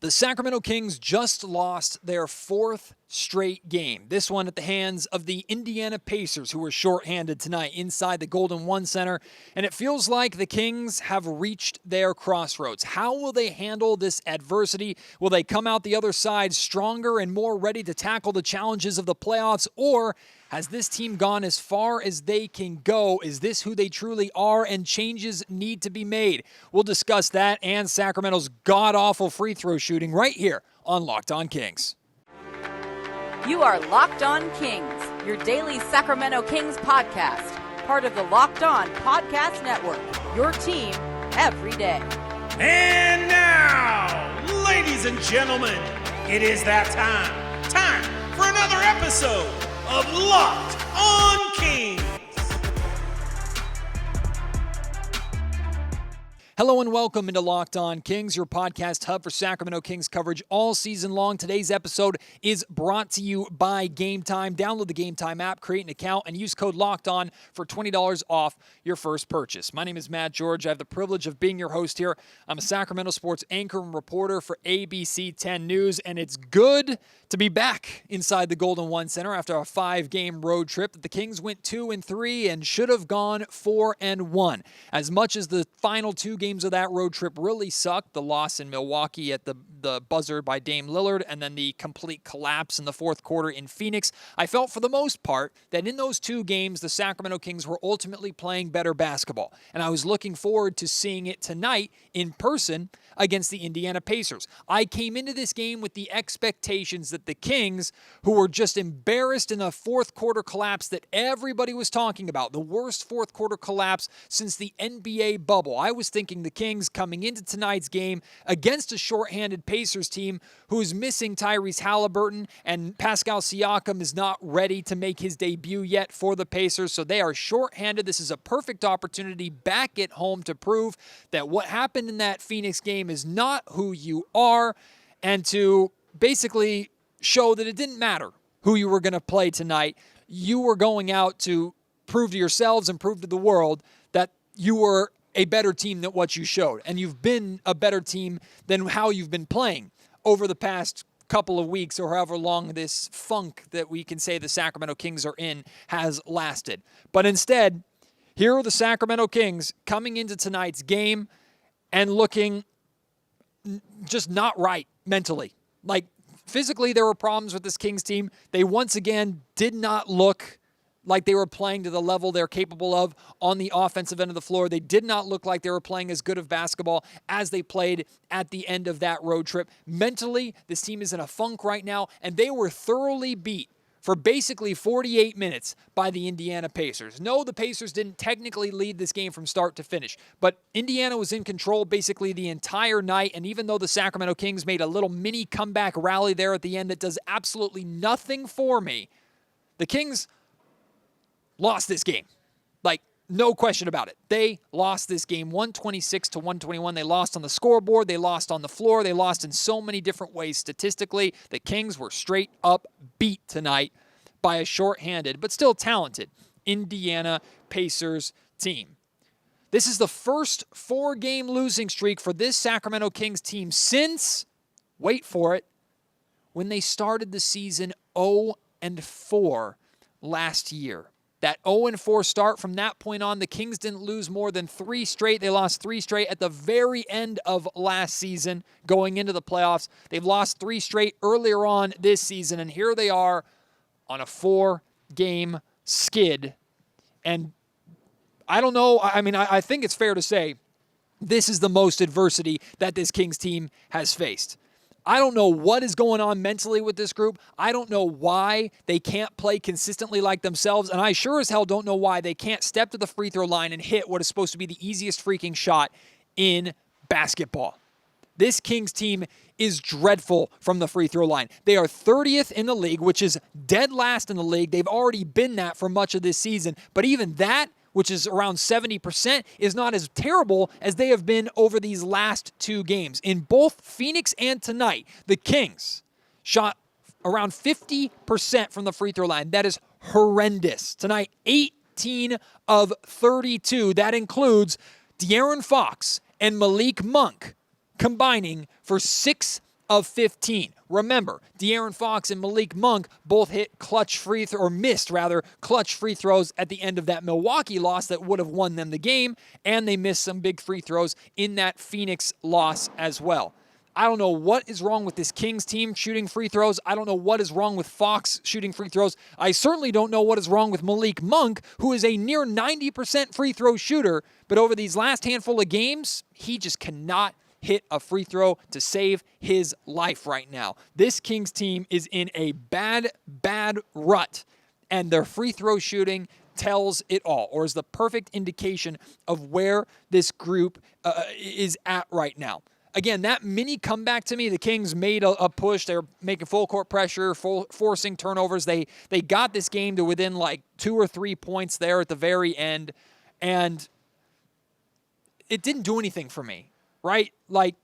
The Sacramento Kings just lost their fourth straight game. This one at the hands of the Indiana Pacers, who were shorthanded tonight inside the Golden One Center. And it feels like the Kings have reached their crossroads. How will they handle this adversity? Will they come out the other side stronger and more ready to tackle the challenges of the playoffs? Or has this team gone as far as they can go? Is this who they truly are, and changes need to be made? We'll discuss that and Sacramento's god-awful free throw shooting right here on Locked On Kings. You are Locked On Kings, your daily Sacramento Kings podcast, part of the Locked On Podcast Network, your team every day. And now, ladies and gentlemen, it is that time for another episode of Locked On Kings. Hello and welcome into Locked On Kings, your podcast hub for Sacramento Kings coverage all season long. Today's episode is brought to you by Gametime. Download the Gametime app, create an account, and use code LOCKEDON for $20 off your first purchase. My name is Matt George. I have the privilege of being your host here. I'm a Sacramento sports anchor and reporter for ABC 10 News, and it's good to be back inside the Golden One Center after a 5-game road trip that the Kings went 2-3 and should have gone 4-1. As much as the final 2 games of that road trip really sucked, the loss in Milwaukee at the buzzer by Dame Lillard and then the complete collapse in the fourth quarter in Phoenix, I felt for the most part that in those 2 games, the Sacramento Kings were ultimately playing better basketball. And I was looking forward to seeing it tonight in person against the Indiana Pacers. I came into this game with the expectations that the Kings, who were just embarrassed in a fourth quarter collapse that everybody was talking about, the worst fourth quarter collapse since the NBA bubble. I was thinking the Kings coming into tonight's game against a shorthanded Pacers team who is missing Tyrese Halliburton, and Pascal Siakam is not ready to make his debut yet for the Pacers, so they are shorthanded. This is a perfect opportunity back at home to prove that what happened in that Phoenix game is not who you are, and to basically show that it didn't matter who you were going to play tonight. You were going out to prove to yourselves and prove to the world that you were a better team than what you showed. And you've been a better team than how you've been playing over the past couple of weeks, or however long this funk that we can say the Sacramento Kings are in has lasted. But instead, here are the Sacramento Kings coming into tonight's game and looking just not right mentally. Like, physically, there were problems with this Kings team. They once again did not look like they were playing to the level they're capable of on the offensive end of the floor. They did not look like they were playing as good of basketball as they played at the end of that road trip. Mentally, this team is in a funk right now, and they were thoroughly beat for basically 48 minutes by the Indiana Pacers. No, the Pacers didn't technically lead this game from start to finish, but Indiana was in control basically the entire night, and even though the Sacramento Kings made a little mini comeback rally there at the end that does absolutely nothing for me, the Kings lost this game. Like, no question about it. They lost this game 126-121. They lost on the scoreboard. They lost on the floor. They lost in so many different ways statistically. The Kings were straight up beat tonight by a shorthanded, but still talented, Indiana Pacers team. This is the first 4-game losing streak for this Sacramento Kings team since, wait for it, when they started the season 0-4 last year. That 0-4 start, from that point on, the Kings didn't lose more than 3 straight. They lost 3 straight at the very end of last season going into the playoffs. They've lost 3 straight earlier on this season, and here they are on a 4-game skid. And I don't know, I think it's fair to say this is the most adversity that this Kings team has faced. I don't know what is going on mentally with this group. I don't know why they can't play consistently like themselves, and I sure as hell don't know why they can't step to the free throw line and hit what is supposed to be the easiest freaking shot in basketball. This Kings team is dreadful from the free throw line. They are 30th in the league, which is dead last in the league. They've already been that for much of this season, but even that, which is around 70%, is not as terrible as they have been over these last 2 games. In both Phoenix and tonight, the Kings shot around 50% from the free throw line. That is horrendous. Tonight, 18 of 32. That includes De'Aaron Fox and Malik Monk combining for 6 of 15. Remember, De'Aaron Fox and Malik Monk both hit missed clutch free throws at the end of that Milwaukee loss that would have won them the game, and they missed some big free throws in that Phoenix loss as well. I don't know what is wrong with this Kings team shooting free throws. I don't know what is wrong with Fox shooting free throws. I certainly don't know what is wrong with Malik Monk, who is a near 90% free throw shooter, but over these last handful of games, he just cannot hit a free throw to save his life right now. This Kings team is in a bad rut, and their free throw shooting tells it all, or is the perfect indication of where this group is at right now. Again, that mini comeback to me, the Kings made a push. They were making full court pressure, forcing turnovers. They got this game to within like 2 or 3 points there at the very end, and it didn't do anything for me, right? Like,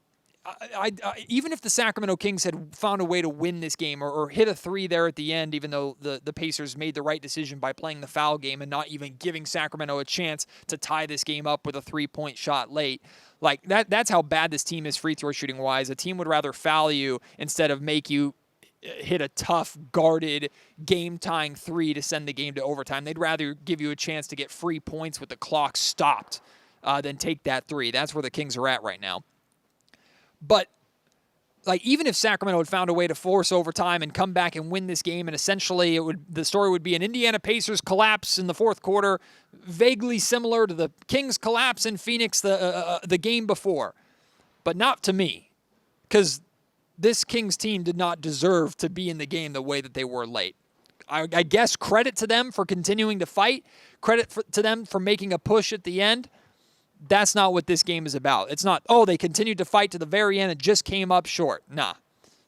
I even if the Sacramento Kings had found a way to win this game or hit a 3 there at the end, even though the Pacers made the right decision by playing the foul game and not even giving Sacramento a chance to tie this game up with a 3-point shot late, like that's how bad this team is free throw shooting wise. A team would rather foul you instead of make you hit a tough, guarded, game-tying 3 to send the game to overtime. They'd rather give you a chance to get free points with the clock stopped than take that 3. That's where the Kings are at right now. But like, even if Sacramento had found a way to force overtime and come back and win this game, and essentially the story would be an Indiana Pacers collapse in the fourth quarter, vaguely similar to the Kings collapse in Phoenix the game before. But not to me, because this Kings team did not deserve to be in the game the way that they were late. I guess credit to them for continuing to fight, to them for making a push at the end. That's not what this game is about. It's not, they continued to fight to the very end and just came up short. Nah.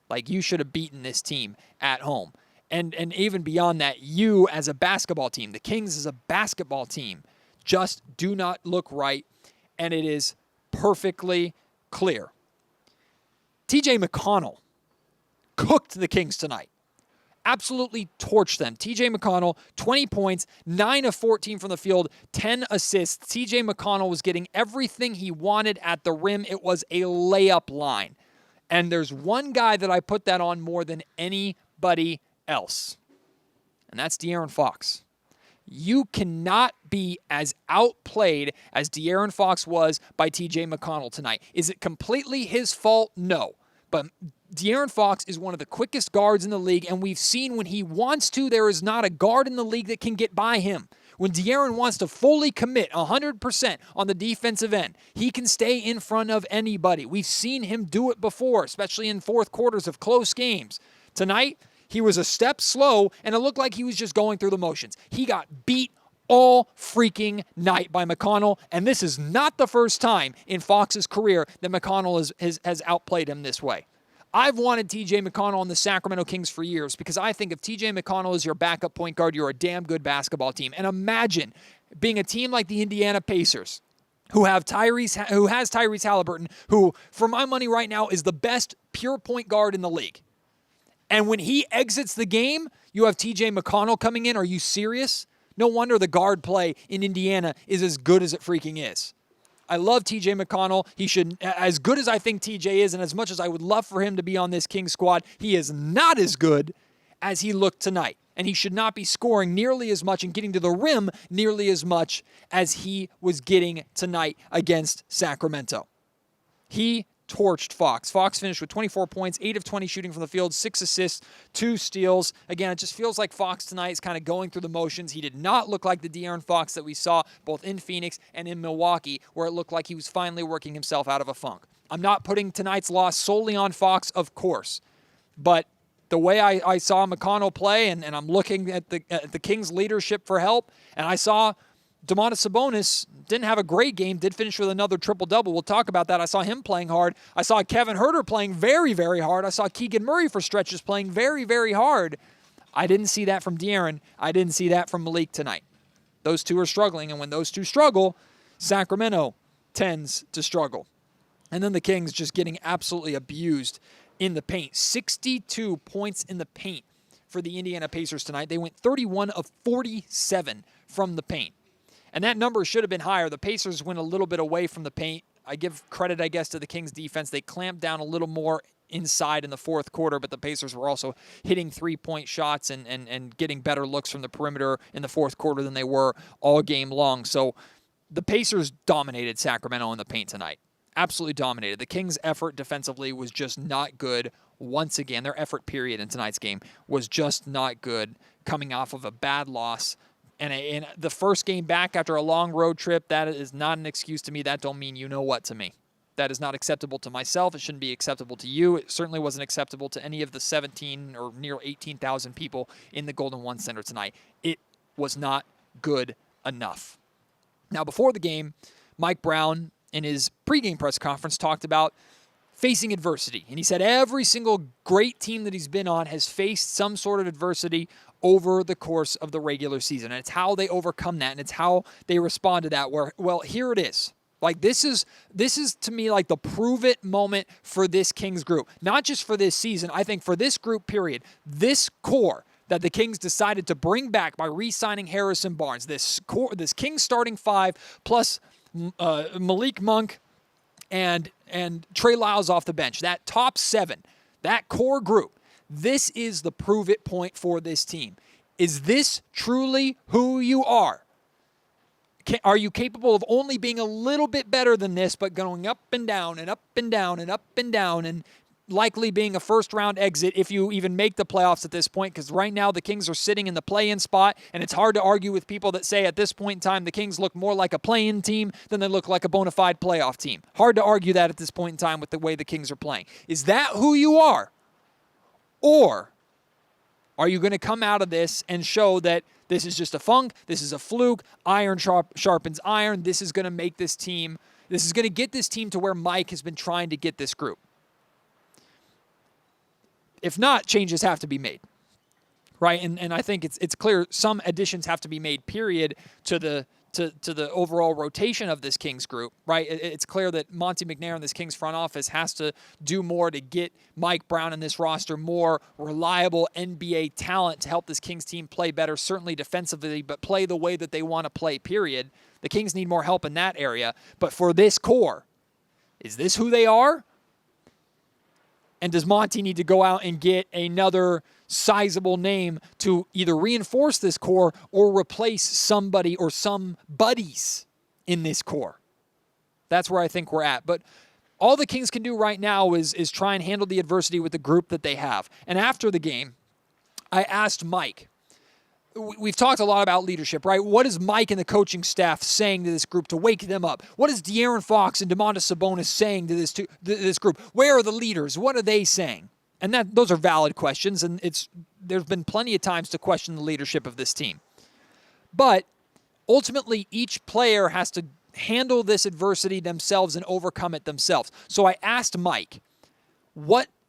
Like, you should have beaten this team at home. And even beyond that, you as a basketball team, the Kings as a basketball team, just do not look right, and it is perfectly clear. TJ McConnell cooked the Kings tonight. Absolutely torched them. TJ McConnell, 20 points, 9 of 14 from the field, 10 assists. TJ McConnell was getting everything he wanted at the rim. It was a layup line. And there's one guy that I put that on more than anybody else, and that's De'Aaron Fox. You cannot be as outplayed as De'Aaron Fox was by TJ McConnell tonight. Is it completely his fault? No. But De'Aaron Fox is one of the quickest guards in the league, and we've seen when he wants to, there is not a guard in the league that can get by him. When De'Aaron wants to fully commit 100% on the defensive end, he can stay in front of anybody. We've seen him do it before, especially in fourth quarters of close games. Tonight, he was a step slow, and it looked like he was just going through the motions. He got beat all freaking night by McConnell, and this is not the first time in Fox's career that McConnell has outplayed him this way. I've wanted TJ McConnell on the Sacramento Kings for years because I think if TJ McConnell is your backup point guard, you're a damn good basketball team. And imagine being a team like the Indiana Pacers, who has Tyrese Halliburton, who, for my money right now, is the best pure point guard in the league. And when he exits the game, you have TJ McConnell coming in. Are you serious? No wonder the guard play in Indiana is as good as it freaking is. I love TJ McConnell. He should, as good as I think TJ is, and as much as I would love for him to be on this Kings squad, he is not as good as he looked tonight. And he should not be scoring nearly as much and getting to the rim nearly as much as he was getting tonight against Sacramento. He torched Fox. Fox finished with 24 points, 8 of 20 shooting from the field, 6 assists, 2 steals. Again, it just feels like Fox tonight is kind of going through the motions. He did not look like the De'Aaron Fox that we saw both in Phoenix and in Milwaukee, where it looked like he was finally working himself out of a funk. I'm not putting tonight's loss solely on Fox, of course, but the way I saw McConnell play, and I'm looking at the Kings' leadership for help, and I saw Domantas Sabonis didn't have a great game, did finish with another triple-double. We'll talk about that. I saw him playing hard. I saw Kevin Huerter playing very, very hard. I saw Keegan Murray for stretches playing very, very hard. I didn't see that from De'Aaron. I didn't see that from Malik tonight. Those two are struggling, and when those two struggle, Sacramento tends to struggle. And then the Kings just getting absolutely abused in the paint. 62 points in the paint for the Indiana Pacers tonight. They went 31 of 47 from the paint. And that number should have been higher. The Pacers went a little bit away from the paint. I give credit, I guess, to the Kings defense. They clamped down a little more inside in the fourth quarter, but the Pacers were also hitting three-point shots and getting better looks from the perimeter in the fourth quarter than they were all game long. So the Pacers dominated Sacramento in the paint tonight. Absolutely dominated. The Kings' effort defensively was just not good once again. Their effort period in tonight's game was just not good, coming off of a bad loss. And in the first game back after a long road trip, that is not an excuse to me. That don't mean you know what to me. That is not acceptable to myself. It shouldn't be acceptable to you. It certainly wasn't acceptable to any of the 17 or near 18,000 people in the Golden One Center tonight. It was not good enough. Now, before the game, Mike Brown, in his pregame press conference, talked about facing adversity. And he said every single great team that he's been on has faced some sort of adversity over the course of the regular season. And it's how they overcome that, and it's how they respond to that. Well, here it is. Like, this is to me like the prove it moment for this Kings group. Not just for this season. I think for this group, period. This core that the Kings decided to bring back by re-signing Harrison Barnes. This Kings starting five plus Malik Monk and Trey Lyles off the bench. That top seven, that core group. This is the prove it point for this team. Is this truly who you are? Are you capable of only being a little bit better than this, but going up and down and up and down and up and down and likely being a first-round exit if you even make the playoffs at this point? Because right now the Kings are sitting in the play-in spot, and it's hard to argue with people that say at this point in time the Kings look more like a play-in team than they look like a bona fide playoff team. Hard to argue that at this point in time with the way the Kings are playing. Is that who you are? Or are you going to come out of this and show that this is just a funk, this is a fluke, iron sharpens iron, this is going to make this team, this is going to get this team to where Mike has been trying to get this group? If not, changes have to be made, right? And I think it's clear some additions have to be made, period, to the overall rotation of this Kings group, right? It's clear that Monty McNair and this Kings front office has to do more to get Mike Brown and this roster more reliable NBA talent to help this Kings team play better, certainly defensively, but play the way that they want to play, period. The Kings need more help in that area. But for this core, is this who they are? And does Monty need to go out and get another sizable name to either reinforce this core or replace somebody or some buddies in this core? That's where I think we're at. But all the Kings can do right now is try and handle the adversity with the group that they have. And after the game, I asked Mike, we've talked a lot about leadership, right? What is Mike and the coaching staff saying to this group to wake them up? What is De'Aaron Fox and Domantas Sabonis saying to this group? Where are the leaders? What are they saying? And those are valid questions, and there's been plenty of times to question the leadership of this team. But ultimately, each player has to handle this adversity themselves and overcome it themselves. So I asked Mike,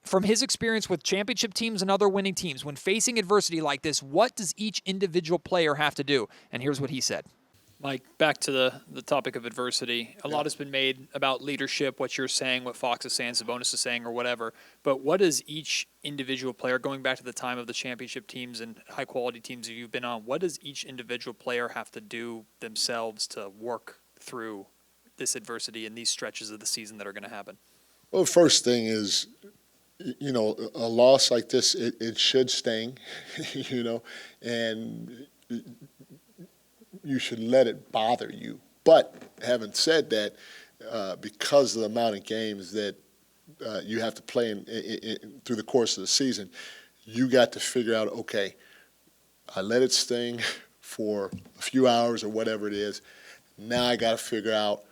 from his experience with championship teams and other winning teams, when facing adversity like this, what does each individual player have to do? And here's what he said. Mike, back to the topic of adversity. A lot has been made about leadership, what you're saying, what Fox is saying, Sabonis is saying, or whatever. But what does each individual player, going back to the time of the championship teams and high-quality teams that you've been on, what does each individual player have to do themselves to work through this adversity and these stretches of the season that are going to happen? Well, the first thing is, a loss like this, it should sting, and you should let it bother you. But having said that, because of the amount of games that you have to play through the course of the season, you got to figure out, okay, I let it sting for a few hours or whatever it is. Now I got to figure out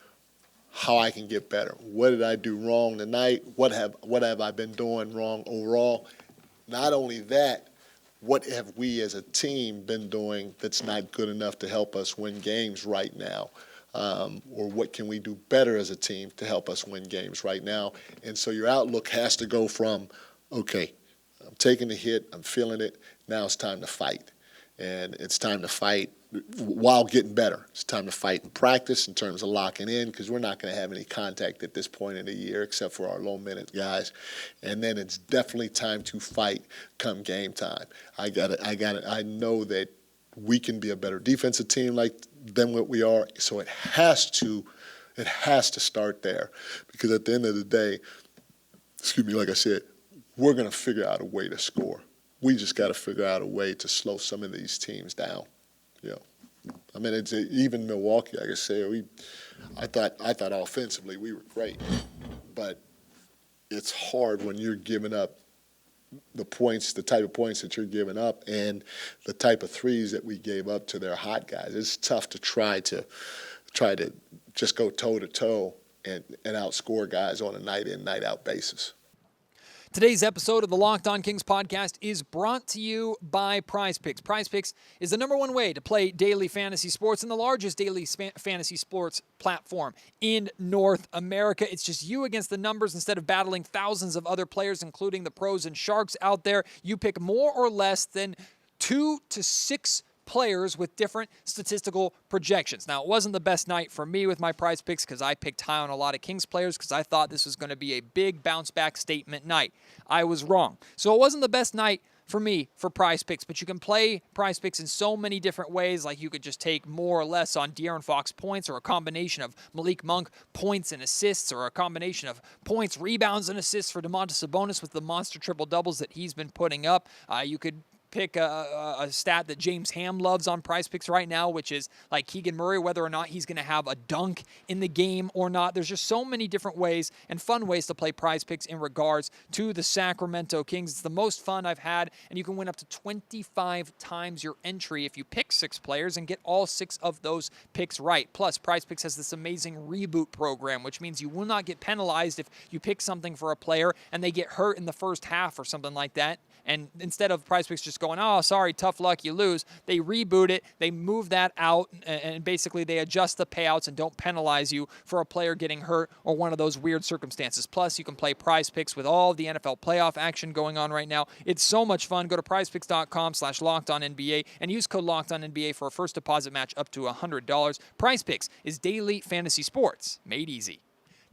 how I can get better. What did I do wrong tonight? What have I been doing wrong overall? Not only that, what have we as a team been doing that's not good enough to help us win games right now? Or what can we do better as a team to help us win games right now? And so your outlook has to go from, okay, I'm taking the hit, I'm feeling it, now it's time to fight. And it's time to fight while getting better. It's time to fight in practice in terms of locking in, because we're not going to have any contact at this point in the year except for our low-minute guys. And then it's definitely time to fight come game time. I know that we can be a better defensive team than what we are, so it has to start there, because at the end of the day, like I said, we're going to figure out a way to score. We just got to figure out a way to slow some of these teams down. I mean, it's even Milwaukee. Like I say, I thought offensively we were great, but it's hard when you're giving up the type of points that you're giving up, and the type of threes that we gave up to their hot guys. It's tough to try to just go toe to toe and outscore guys on a night in, night out basis. Today's episode of the Locked On Kings podcast is brought to you by PrizePicks. PrizePicks is the number one way to play daily fantasy sports and the largest daily fantasy sports platform in North America. It's just you against the numbers instead of battling thousands of other players, including the pros and sharks out there. You pick more or less than 2 to 6 players with different statistical projections. Now, it wasn't the best night for me with my prize picks because I picked high on a lot of Kings players because I thought this was going to be a big bounce-back statement night. I was wrong. So it wasn't the best night for me for prize picks, but you can play prize picks in so many different ways. Like you could just take more or less on De'Aaron Fox points, or a combination of Malik Monk points and assists, or a combination of points, rebounds, and assists for Domantas Sabonis with the monster triple-doubles that he's been putting up. You could pick a stat that James Ham loves on PrizePicks right now, which is like Keegan Murray, whether or not he's going to have a dunk in the game or not. There's just so many different ways and fun ways to play PrizePicks in regards to the Sacramento Kings. It's the most fun I've had, and you can win up to 25 times your entry if you pick 6 players and get all 6 of those picks right. Plus, PrizePicks has this amazing reboot program, which means you will not get penalized if you pick something for a player and they get hurt in the first half or something like that. And instead of PrizePicks just going, oh, sorry, tough luck, you lose, they reboot it, they move that out, and basically they adjust the payouts and don't penalize you for a player getting hurt or one of those weird circumstances. Plus, you can play PrizePicks with all of the NFL playoff action going on right now. It's so much fun. Go to prizepicks.com/LockedOnNBA and use code LockedOnNBA for a first deposit match up to $100. PrizePicks is daily fantasy sports made easy.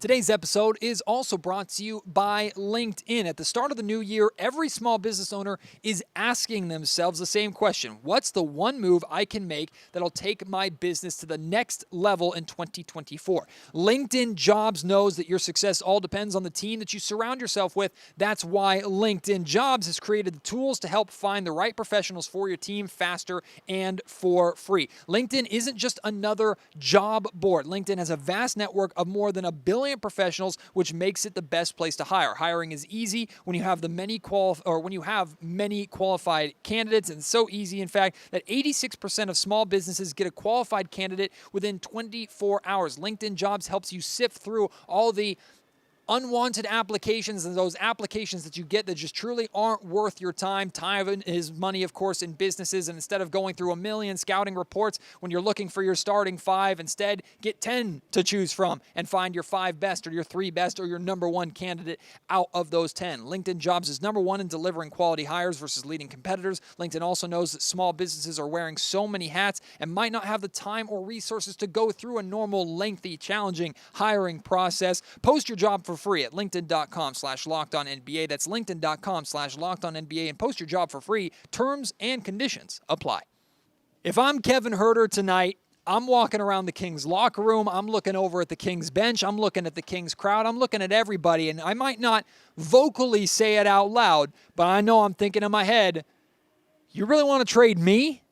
Today's episode is also brought to you by LinkedIn. At the start of the new year, every small business owner is asking themselves the same question. What's the one move I can make that'll take my business to the next level in 2024? LinkedIn Jobs knows that your success all depends on the team that you surround yourself with. That's why LinkedIn Jobs has created the tools to help find the right professionals for your team faster and for free. LinkedIn isn't just another job board. LinkedIn has a vast network of more than 1 billion professionals, which makes it the best place to hire. Hiring is easy when you have many qualified candidates, and it's so easy, in fact, that 86% of small businesses get a qualified candidate within 24 hours. LinkedIn Jobs helps you sift through all the unwanted applications and those applications that you get that just truly aren't worth your time. Time is money, of course, in businesses, and instead of going through 1 million scouting reports when you're looking for your starting 5, instead get 10 to choose from and find your 5 best or your 3 best or your number 1 candidate out of those 10. LinkedIn Jobs is number 1 in delivering quality hires versus leading competitors. LinkedIn also knows that small businesses are wearing so many hats and might not have the time or resources to go through a normal, lengthy, challenging hiring process. Post your job for free at linkedin.com/LockedOnNBA. That's linkedin.com/LockedOnNBA, and post your job for free. Terms and conditions apply. If I'm Kevin Huerter tonight, I'm walking around the Kings locker room. I'm looking over at the Kings bench. I'm looking at the Kings crowd. I'm looking at everybody, and I might not vocally say it out loud, but I know I'm thinking in my head, you really want to trade me?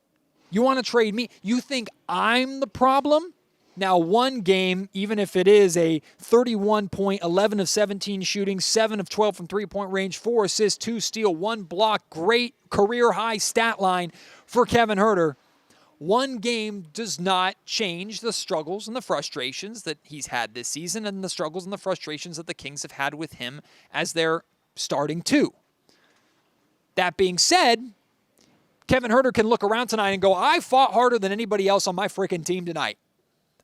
You want to trade me? You think I'm the problem? Now, one game, even if it is a 31-point, 11 of 17 shooting, 7 of 12 from three-point range, 4 assists, 2 steal, 1 block, great career-high stat line for Kevin Huerter. One game does not change the struggles and the frustrations that he's had this season and the struggles and the frustrations that the Kings have had with him as their starting 2. That being said, Kevin Huerter can look around tonight and go, I fought harder than anybody else on my freaking team tonight.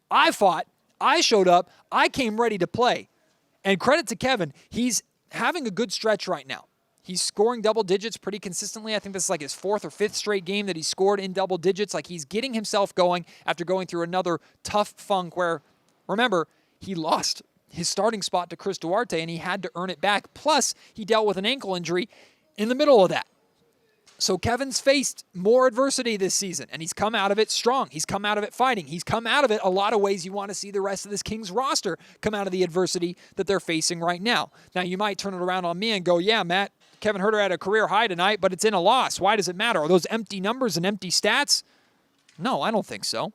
I fought, I showed up, I came ready to play. And credit to Kevin, he's having a good stretch right now. He's scoring double digits pretty consistently. I think this is like his 4th or 5th straight game that he scored in double digits. Like he's getting himself going after going through another tough funk where, remember, he lost his starting spot to Chris Duarte and he had to earn it back. Plus, he dealt with an ankle injury in the middle of that. So Kevin's faced more adversity this season, and he's come out of it strong. He's come out of it fighting. He's come out of it a lot of ways you want to see the rest of this Kings roster come out of the adversity that they're facing right now. Now, you might turn it around on me and go, yeah, Matt, Kevin Huerter had a career high tonight, but it's in a loss. Why does it matter? Are those empty numbers and empty stats? No, I don't think so.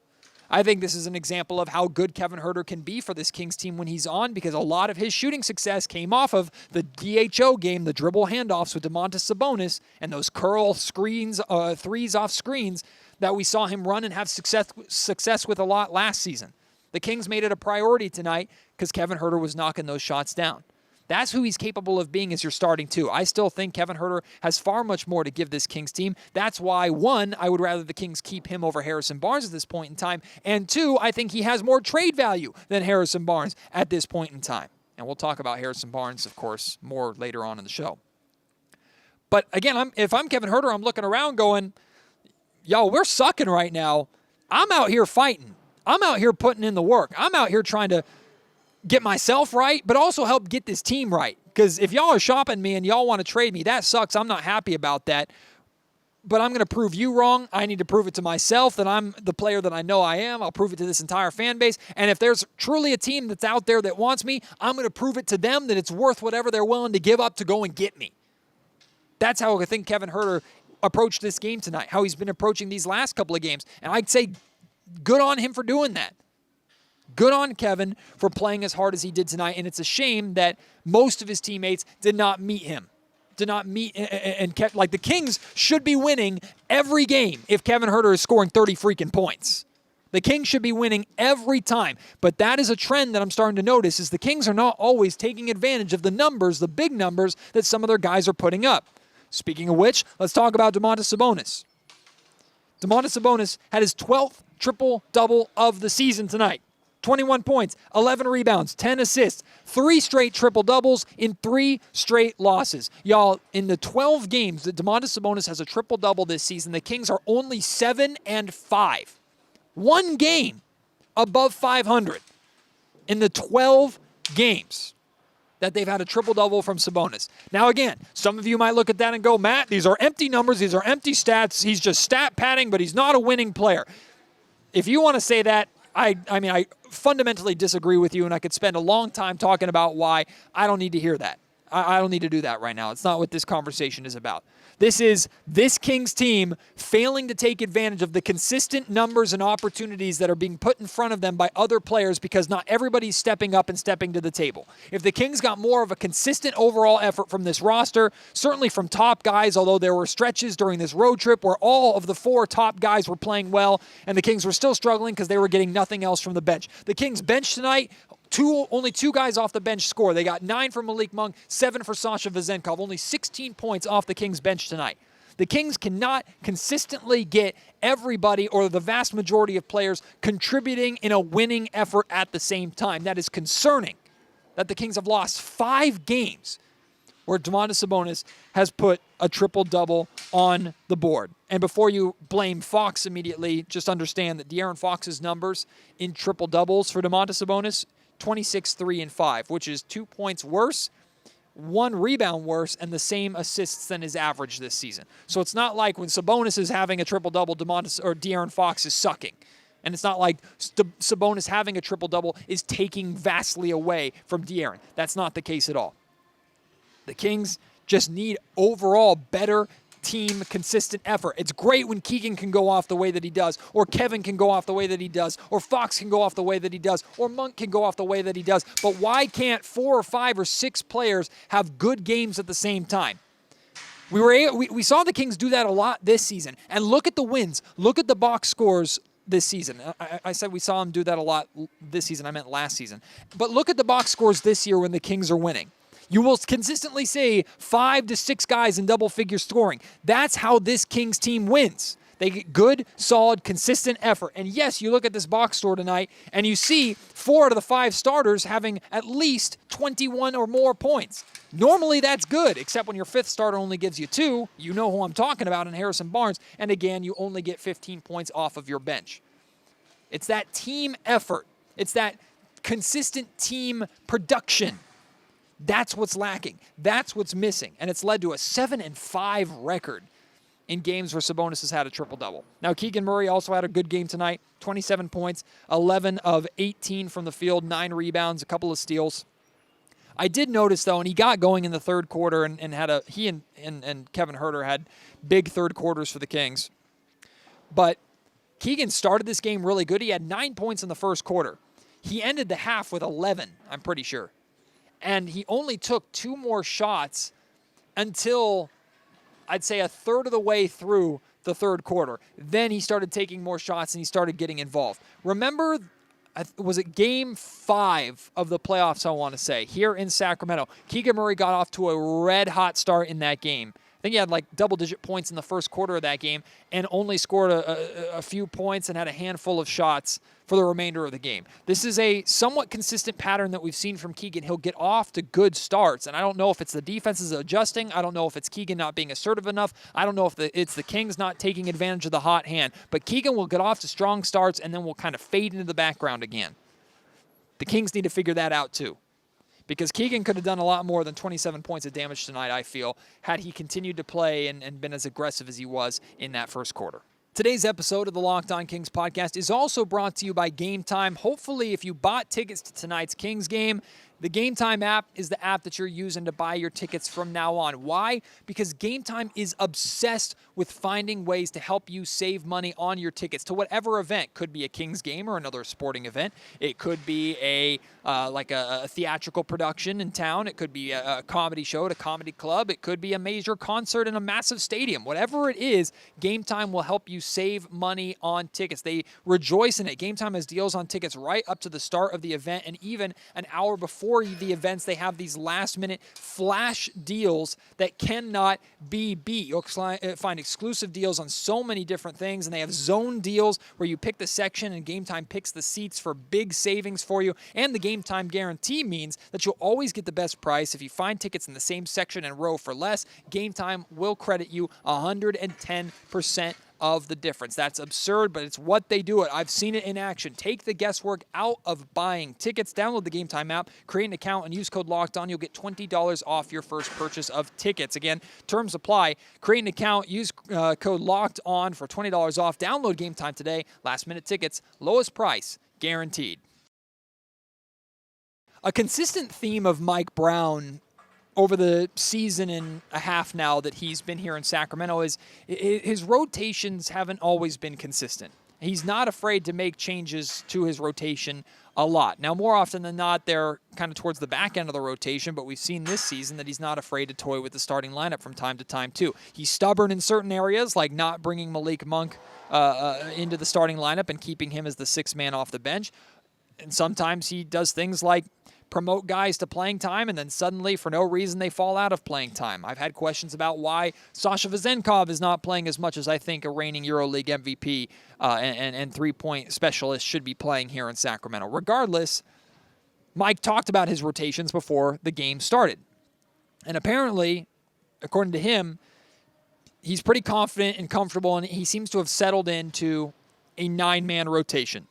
I think this is an example of how good Kevin Huerter can be for this Kings team when he's on, because a lot of his shooting success came off of the DHO game, the dribble handoffs with Domantas Sabonis, and those curl screens, threes off screens that we saw him run and have success with a lot last season. The Kings made it a priority tonight because Kevin Huerter was knocking those shots down. That's who he's capable of being as your starting two. I still think Kevin Huerter has far much more to give this Kings team. That's why, one, I would rather the Kings keep him over Harrison Barnes at this point in time. And two, I think he has more trade value than Harrison Barnes at this point in time. And we'll talk about Harrison Barnes, of course, more later on in the show. But again, if I'm Kevin Huerter, I'm looking around going, yo, we're sucking right now. I'm out here fighting. I'm out here putting in the work. I'm out here trying to get myself right, but also help get this team right. Because if y'all are shopping me and y'all want to trade me, that sucks. I'm not happy about that. But I'm going to prove you wrong. I need to prove it to myself that I'm the player that I know I am. I'll prove it to this entire fan base. And if there's truly a team that's out there that wants me, I'm going to prove it to them that it's worth whatever they're willing to give up to go and get me. That's how I think Kevin Huerter approached this game tonight, how he's been approaching these last couple of games. And I'd say good on him for doing that. Good on Kevin for playing as hard as he did tonight, and it's a shame that most of his teammates did not meet him. Did not meet and kept, like, the Kings should be winning every game if Kevin Huerter is scoring 30 freaking points. The Kings should be winning every time, but that is a trend that I'm starting to notice is the Kings are not always taking advantage of the numbers, the big numbers that some of their guys are putting up. Speaking of which, let's talk about Domantas Sabonis. Domantas Sabonis had his 12th triple-double of the season tonight. 21 points, 11 rebounds, 10 assists, 3 straight triple-doubles in 3 straight losses. Y'all, in the 12 games that Domantas Sabonis has a triple-double this season, the Kings are only 7-5. One game above 500 in the 12 games that they've had a triple-double from Sabonis. Now, again, some of you might look at that and go, Matt, these are empty numbers, these are empty stats, he's just stat padding, but he's not a winning player. If you want to say that, I fundamentally disagree with you, and I could spend a long time talking about why. I don't need to hear that. I don't need to do that right now. It's not what this conversation is about. This is this Kings team failing to take advantage of the consistent numbers and opportunities that are being put in front of them by other players because not everybody's stepping up and stepping to the table. If the Kings got more of a consistent overall effort from this roster, certainly from top guys, although there were stretches during this road trip where all of the 4 top guys were playing well and the Kings were still struggling because they were getting nothing else from the bench. The Kings bench tonight, only 2 guys off the bench score. They got 9 for Malik Monk, 7 for Sasha Vezenkov. Only 16 points off the Kings bench tonight. The Kings cannot consistently get everybody or the vast majority of players contributing in a winning effort at the same time. That is concerning that the Kings have lost 5 games where Domantas Sabonis has put a triple-double on the board. And before you blame Fox immediately, just understand that De'Aaron Fox's numbers in triple-doubles for Domantas Sabonis, 26, 3, and 5, which is 2 points worse, 1 rebound worse, and the same assists than his average this season. So it's not like when Sabonis is having a triple-double, De'Aaron Fox is sucking. And it's not like Sabonis having a triple-double is taking vastly away from De'Aaron. That's not the case at all. The Kings just need overall better team consistent effort. It's great when Keegan can go off the way that he does, or Kevin can go off the way that he does, or Fox can go off the way that he does, or Monk can go off the way that he does. But why can't 4 or 5 or 6 players have good games at the same time? We saw the Kings do that a lot this season. And look at the wins. Look at the box scores this season. I said we saw them do that a lot this season. I meant last season. But look at the box scores this year when the Kings are winning. You will consistently see 5 to 6 guys in double-figure scoring. That's how this Kings team wins. They get good, solid, consistent effort. And yes, you look at this box score tonight, and you see 4 out of the 5 starters having at least 21 or more points. Normally, that's good, except when your 5th starter only gives you 2. You know who I'm talking about in Harrison Barnes. And again, you only get 15 points off of your bench. It's that team effort. It's that consistent team production. That's what's lacking. That's what's missing. And it's led to a 7-5 record in games where Sabonis has had a triple-double. Now, Keegan Murray also had a good game tonight. 27 points, 11 of 18 from the field, 9 rebounds, a couple of steals. I did notice, though, and he got going in the third quarter and he and Kevin Huerter had big third quarters for the Kings. But Keegan started this game really good. He had 9 points in the first quarter. He ended the half with 11, I'm pretty sure. And he only took 2 more shots until, I'd say, a third of the way through the third quarter. Then he started taking more shots and he started getting involved. Remember, was it game 5 of the playoffs, I want to say, here in Sacramento? Keegan Murray got off to a red-hot start in that game. I think he had like double-digit points in the first quarter of that game and only scored a few points and had a handful of shots for the remainder of the game. This is a somewhat consistent pattern that we've seen from Keegan. He'll get off to good starts, and I don't know if it's the defense is adjusting. I don't know if it's Keegan not being assertive enough. I don't know if it's the Kings not taking advantage of the hot hand. But Keegan will get off to strong starts and then will kind of fade into the background again. The Kings need to figure that out too, because Keegan could have done a lot more than 27 points of damage tonight, I feel, had he continued to play and been as aggressive as he was in that first quarter. Today's episode of the Locked On Kings podcast is also brought to you by Gametime. Hopefully, if you bought tickets to tonight's Kings game, the Gametime app is the app that you're using to buy your tickets from now on. Why? Because Gametime is obsessed with finding ways to help you save money on your tickets to whatever event. Could be a Kings game or another sporting event. It could be a theatrical production in town. It could be a comedy show at a comedy club. It could be a major concert in a massive stadium. Whatever it is, Gametime will help you save money on tickets. They rejoice in it. Gametime has deals on tickets right up to the start of the event, and even an hour before the events, they have these last-minute flash deals that cannot be beat. You'll find exclusive deals on so many different things, and they have zone deals where you pick the section and Gametime picks the seats for big savings for you. And the Gametime guarantee means that you'll always get the best price. If you find tickets in the same section and row for less, Gametime will credit you 110% of the difference. That's absurd, but it's what they do. I've seen it in action. Take the guesswork out of buying tickets. Download the Gametime app, create an account, and use code LOCKEDON. You'll get $20 off your first purchase of tickets. Again, terms apply. Create an account, use code LOCKEDON for $20 off. Download Gametime today. Last-minute tickets, lowest price, guaranteed. A consistent theme of Mike Brown over the season and a half now that he's been here in Sacramento is his rotations haven't always been consistent. He's not afraid to make changes to his rotation a lot. Now, more often than not, they're kind of towards the back end of the rotation, but we've seen this season that he's not afraid to toy with the starting lineup from time to time, too. He's stubborn in certain areas, like not bringing Malik Monk into the starting lineup and keeping him as the sixth man off the bench. And sometimes he does things like promote guys to playing time, and then suddenly, for no reason, they fall out of playing time. I've had questions about why Sasha Vezenkov is not playing as much as I think a reigning EuroLeague MVP and three-point specialist should be playing here in Sacramento. Regardless, Mike talked about his rotations before the game started. And apparently, according to him, he's pretty confident and comfortable, and he seems to have settled into a 9-man rotation.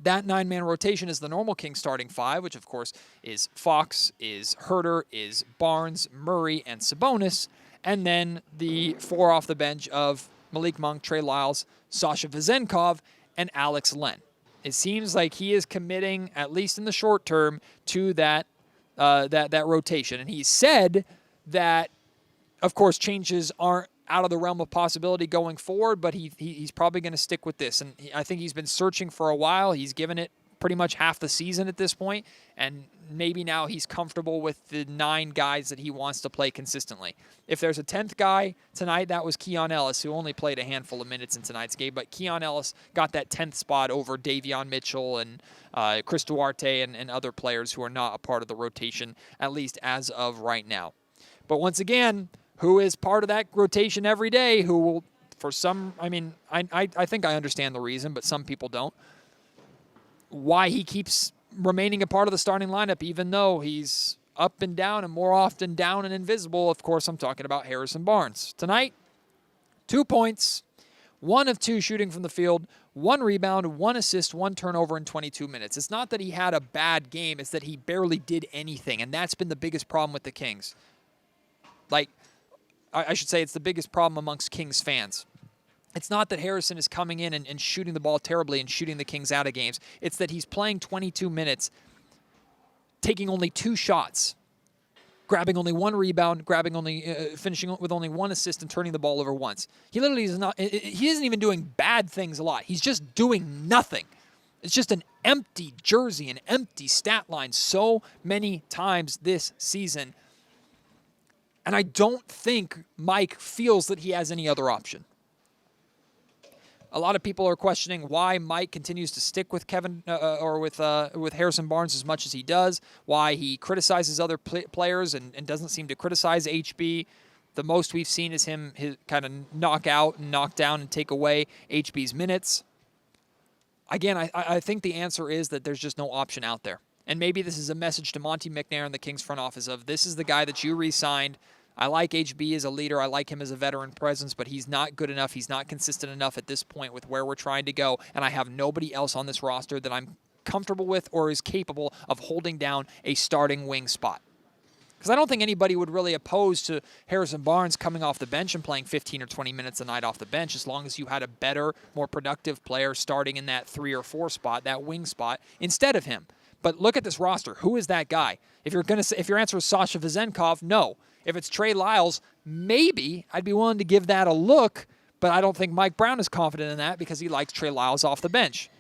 That 9-man rotation is the normal Kings starting 5, which, of course, is Fox, is Huerter, is Barnes, Murray, and Sabonis, and then the 4 off the bench of Malik Monk, Trey Lyles, Sasha Vezenkov, and Alex Len. It seems like he is committing, at least in the short term, to that rotation. And he said that, of course, changes aren't out of the realm of possibility going forward, but he's probably going to stick with this. And I think he's been searching for a while. He's given it pretty much half the season at this point, and maybe now he's comfortable with the 9 guys that he wants to play consistently. If there's a 10th guy tonight, that was Keon Ellis, who only played a handful of minutes in tonight's game, but Keon Ellis got that 10th spot over Davion Mitchell and Chris Duarte and other players who are not a part of the rotation, at least as of right now. But once again, who is part of that rotation every day, who will, for some, I think I understand the reason, but some people don't, why he keeps remaining a part of the starting lineup, even though he's up and down and more often down and invisible. Of course, I'm talking about Harrison Barnes. Tonight, 2 points, 1 of 2 shooting from the field, 1 rebound, 1 assist, 1 turnover in 22 minutes. It's not that he had a bad game, it's that he barely did anything, and that's been the biggest problem with the Kings. I should say it's the biggest problem amongst Kings fans. It's not that Harrison is coming in and shooting the ball terribly and shooting the Kings out of games. It's that he's playing 22 minutes taking only 2 shots, grabbing only 1 rebound, finishing with only 1 assist and turning the ball over once. He literally he isn't even doing bad things a lot. He's just doing nothing. It's just an empty jersey, an empty stat line so many times this season. And I don't think Mike feels that he has any other option. A lot of people are questioning why Mike continues to stick with with Harrison Barnes as much as he does, why he criticizes other players and doesn't seem to criticize HB. The most we've seen is him kind of knock out and knock down and take away HB's minutes. Again, I think the answer is that there's just no option out there. And maybe this is a message to Monte McNair and the Kings front office of, this is the guy that you re-signed. I like HB as a leader. I like him as a veteran presence, but he's not good enough. He's not consistent enough at this point with where we're trying to go, and I have nobody else on this roster that I'm comfortable with or is capable of holding down a starting wing spot. Because I don't think anybody would really oppose to Harrison Barnes coming off the bench and playing 15 or 20 minutes a night off the bench, as long as you had a better, more productive player starting in that 3 or 4 spot, that wing spot, instead of him. But look at this roster. Who is that guy? If your answer is Sasha Vezenkov, no. If it's Trey Lyles, maybe I'd be willing to give that a look, but I don't think Mike Brown is confident in that because he likes Trey Lyles off the bench.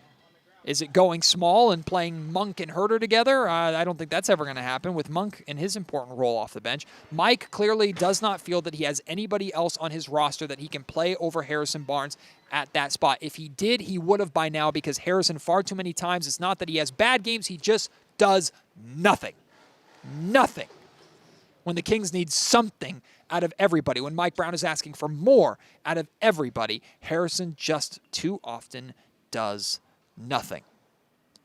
Is it going small and playing Monk and Herter together? I don't think that's ever going to happen with Monk in his important role off the bench. Mike clearly does not feel that he has anybody else on his roster that he can play over Harrison Barnes at that spot. If he did, he would have by now, because Harrison far too many times, it's not that he has bad games, he just does nothing. Nothing. When the Kings need something out of everybody, when Mike Brown is asking for more out of everybody, Harrison just too often does nothing.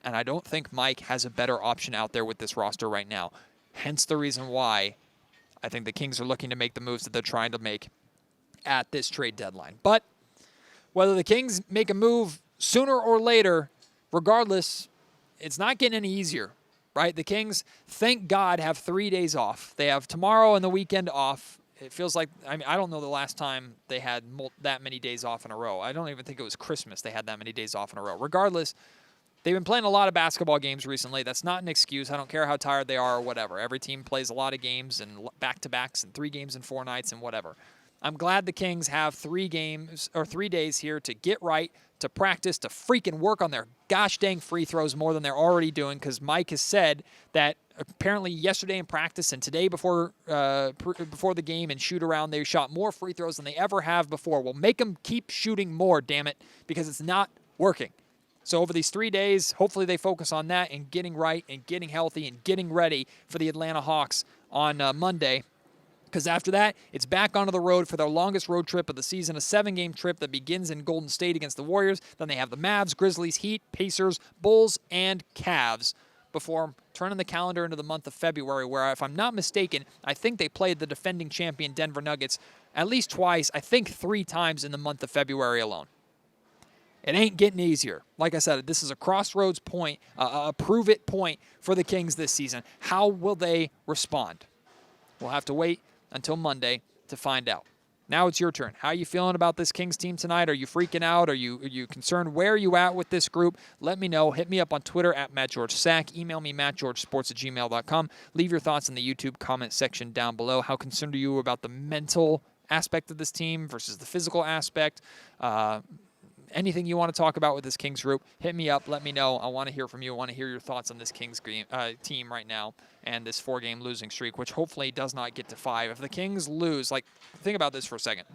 And I don't think Mike has a better option out there with this roster right now. Hence the reason why I think the Kings are looking to make the moves that they're trying to make at this trade deadline. But whether the Kings make a move sooner or later, regardless, it's not getting any easier. Right? The Kings, thank God, have 3 days off. They have tomorrow and the weekend off. It feels like, I don't know the last time they had that many days off in a row. I don't even think it was Christmas they had that many days off in a row. Regardless, they've been playing a lot of basketball games recently. That's not an excuse. I don't care how tired they are or whatever. Every team plays a lot of games and back-to-backs and 3 games in 4 nights and whatever. I'm glad the Kings have 3 days here to get right, to practice, to freaking work on their gosh dang free throws more than they're already doing, because Mike has said that apparently yesterday in practice and today before the game and shoot around, they shot more free throws than they ever have before. Well, make them keep shooting more, damn it, because it's not working. So over these 3 days, hopefully they focus on that and getting right and getting healthy and getting ready for the Atlanta Hawks on Monday. Because after that, it's back onto the road for their longest road trip of the season, a 7-game trip that begins in Golden State against the Warriors. Then they have the Mavs, Grizzlies, Heat, Pacers, Bulls, and Cavs before turning the calendar into the month of February, where, if I'm not mistaken, I think they played the defending champion Denver Nuggets at least twice, I think 3 times in the month of February alone. It ain't getting easier. Like I said, this is a crossroads point, a prove-it point for the Kings this season. How will they respond? We'll have to wait until Monday to find out. Now it's your turn. How are you feeling about this Kings team tonight? Are you freaking out? Are you concerned? Where are you at with this group? Let me know. Hit me up on Twitter at MattGeorgeSack. Email me, mattgeorgesports@gmail.com. Leave your thoughts in the YouTube comment section down below. How concerned are you about the mental aspect of this team versus the physical aspect? Anything you want to talk about with this Kings group, hit me up. Let me know. I want to hear from you. I want to hear your thoughts on this Kings team right now and this 4-game losing streak, which hopefully does not get to 5. If the Kings lose, think about this for a second.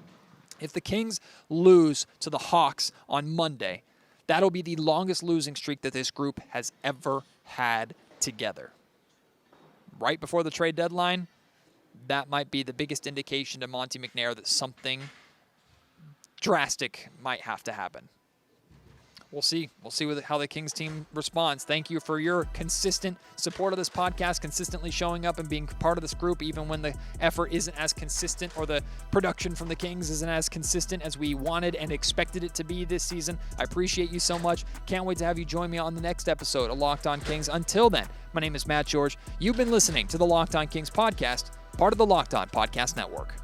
If the Kings lose to the Hawks on Monday, that'll be the longest losing streak that this group has ever had together. Right before the trade deadline, that might be the biggest indication to Monte McNair that something drastic might have to happen. We'll see. We'll see how the Kings team responds. Thank you for your consistent support of this podcast, consistently showing up and being part of this group, even when the effort isn't as consistent or the production from the Kings isn't as consistent as we wanted and expected it to be this season. I appreciate you so much. Can't wait to have you join me on the next episode of Locked On Kings. Until then, my name is Matt George. You've been listening to the Locked On Kings podcast, part of the Locked On Podcast Network.